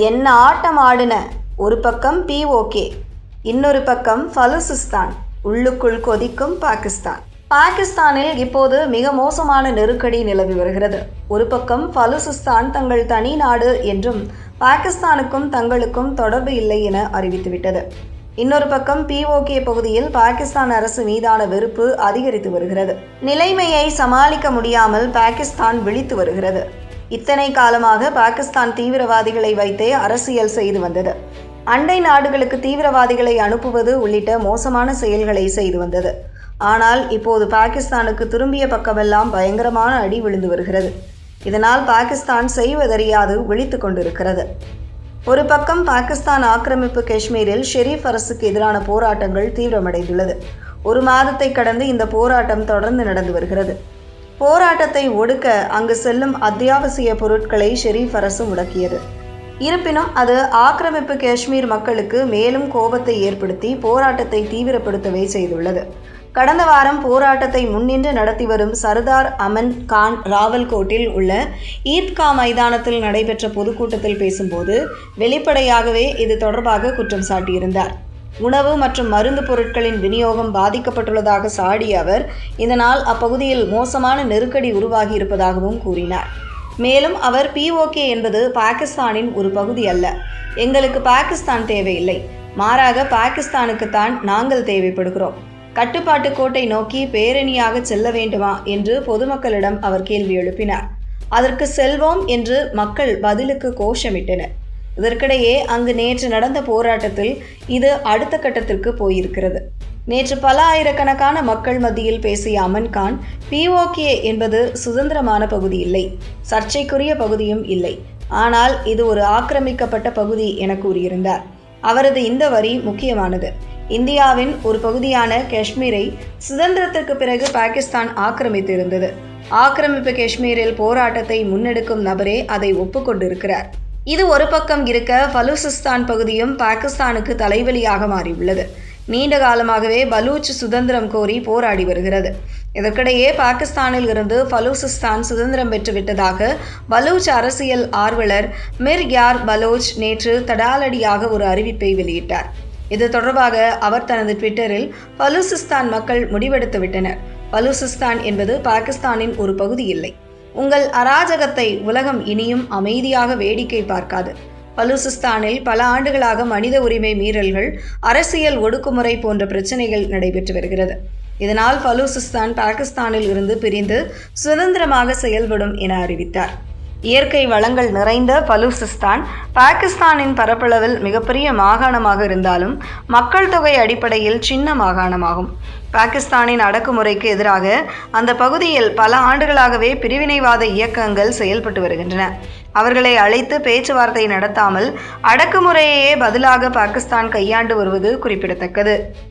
என்ன ஆட்டம் ஆடின! ஒரு பக்கம் POK, இன்னொரு பக்கம் பலுசிஸ்தான். உள்ளுக்குள் கொதிக்கும் பாகிஸ்தான். பாகிஸ்தானில் இப்போது மிக மோசமான நெருக்கடி நிலவி வருகிறது. ஒரு பக்கம் பலுசிஸ்தான் தங்கள் தனி நாடு என்றும் பாகிஸ்தானுக்கும் தங்களுக்கும் தொடர்பு இல்லை என அறிவித்துவிட்டது. இன்னொரு பக்கம் POK பகுதியில் பாகிஸ்தான் அரசு மீதான வெறுப்பு அதிகரித்து வருகிறது. நிலைமையை சமாளிக்க முடியாமல் பாகிஸ்தான் விழித்து வருகிறது. இத்தனை காலமாக பாகிஸ்தான் தீவிரவாதிகளை வைத்தே அரசியல் செய்து வந்தது. அண்டை நாடுகளுக்கு தீவிரவாதிகளை அனுப்புவது உள்ளிட்ட மோசமான செயல்களை செய்து வந்தது. ஆனால் இப்போது பாகிஸ்தானுக்கு திரும்பிய பக்கமெல்லாம் பயங்கரமான அடி விழுந்து வருகிறது. இதனால் பாகிஸ்தான் செய்வதறியாது விழித்து கொண்டிருக்கிறது. ஒரு பக்கம் பாகிஸ்தான் ஆக்கிரமிப்பு காஷ்மீரில் ஷெரீப் அரசுக்கு எதிரான போராட்டங்கள் தீவிரமடைந்துள்ளது. ஒரு மாதத்தை கடந்து இந்த போராட்டம் தொடர்ந்து நடந்து வருகிறது. போராட்டத்தை ஒடுக்க அங்கு செல்லும் அத்தியாவசிய பொருட்களை ஷெரீப் அரசு முடக்கியது. இருப்பினும் அது ஆக்கிரமிப்பு காஷ்மீர் மக்களுக்கு மேலும் கோபத்தை ஏற்படுத்தி போராட்டத்தை தீவிரப்படுத்தவே செய்துள்ளது. கடந்த வாரம் போராட்டத்தை முன்னின்று நடத்தி வரும் சர்தார் அமன் கான் ராவல்கோட்டில் உள்ள ஈத்கா மைதானத்தில் நடைபெற்ற பொதுக்கூட்டத்தில் பேசும்போது வெளிப்படையாகவே இது தொடர்பாக குற்றம் சாட்டியிருந்தார். உணவு மற்றும் மருந்து பொருட்களின் விநியோகம் பாதிக்கப்பட்டுள்ளதாக சாடிய அவர் இதனால் அப்பகுதியில் மோசமான நெருக்கடி உருவாகி இருப்பதாகவும் கூறினார். மேலும் அவர் POK என்பது பாகிஸ்தானின் ஒரு பகுதி அல்ல, எங்களுக்கு பாகிஸ்தான் தேவையில்லை, மாறாக பாகிஸ்தானுக்குத்தான் நாங்கள் தேவைப்படுகிறோம், கட்டுப்பாட்டு கோட்டை நோக்கி பேரணியாக செல்ல வேண்டுமா என்று பொதுமக்களிடம் அவர் கேள்வி எழுப்பினார். அதற்கு செல்வோம் என்று மக்கள் பதிலுக்கு கோஷமிட்டனர். இதற்கிடையே அங்கு நேற்று நடந்த போராட்டத்தில் இது அடுத்த கட்டத்திற்கு போயிருக்கிறது. நேற்று பல ஆயிரக்கணக்கான மக்கள் மத்தியில் பேசிய அமன் கான் POK என்பது சுதந்திரமான பகுதி இல்லை, சர்ச்சைக்குரிய பகுதியும் இல்லை, ஆனால் இது ஒரு ஆக்கிரமிக்கப்பட்ட பகுதி என கூறியிருந்தார். அவரது இந்த வரி முக்கியமானது. இந்தியாவின் ஒரு பகுதியான காஷ்மீரை சுதந்திரத்திற்கு பிறகு பாகிஸ்தான் ஆக்கிரமித்திருந்தது. ஆக்கிரமிப்பு காஷ்மீரில் போராட்டத்தை முன்னெடுக்கும் நபரே அதை ஒப்புக்கொண்டிருக்கிறார். இது ஒரு பக்கம் இருக்க பலுசிஸ்தான் பகுதியும் பாகிஸ்தானுக்கு தலைவலியாக மாறியுள்ளது. நீண்ட காலமாகவே பலூச் சுதந்திரம் கோரி போராடி வருகிறது. இதற்கிடையே பாகிஸ்தானில் இருந்து பலுசிஸ்தான் சுதந்திரம் பெற்றுவிட்டதாக பலூச் அரசியல் ஆர்வலர் மிர் யார் பலோச் நேற்று தடாலடியாக ஒரு அறிவிப்பை வெளியிட்டார். இது தொடர்பாக அவர் தனது ட்விட்டரில் பலுசிஸ்தான் மக்கள் முடிவெடுத்து விட்டனர். பலுசிஸ்தான் என்பது பாகிஸ்தானின் ஒரு பகுதி இல்லை. உங்கள் அராஜகத்தை உலகம் இனியும் அமைதியாக வேடிக்கை பார்க்காது. பலுசிஸ்தானில் பல ஆண்டுகளாக மனித உரிமை மீறல்கள், அரசியல் ஒடுக்குமுறை போன்ற பிரச்சனைகள் நடைபெற்று வருகிறது. இதனால் பலுசிஸ்தான் பாகிஸ்தானில் இருந்து பிரிந்து சுதந்திரமாக செயல்படும் என அறிவித்தார். இயற்கை வளங்கள் நிறைந்த பலுசிஸ்தான் பாகிஸ்தானின் பரப்பளவில் மிகப்பெரிய மாகாணமாக இருந்தாலும் மக்கள் தொகை அடிப்படையில் சின்ன மாகாணமாகும். பாகிஸ்தானின் அடக்குமுறைக்கு எதிராக அந்த பகுதியில் பல ஆண்டுகளாகவே பிரிவினைவாத இயக்கங்கள் செயல்பட்டு வருகின்றன. அவர்களை அழைத்து பேச்சுவார்த்தை நடத்தாமல் அடக்குமுறையையே பதிலாக பாகிஸ்தான் கையாண்டு வருவது குறிப்பிடத்தக்கது.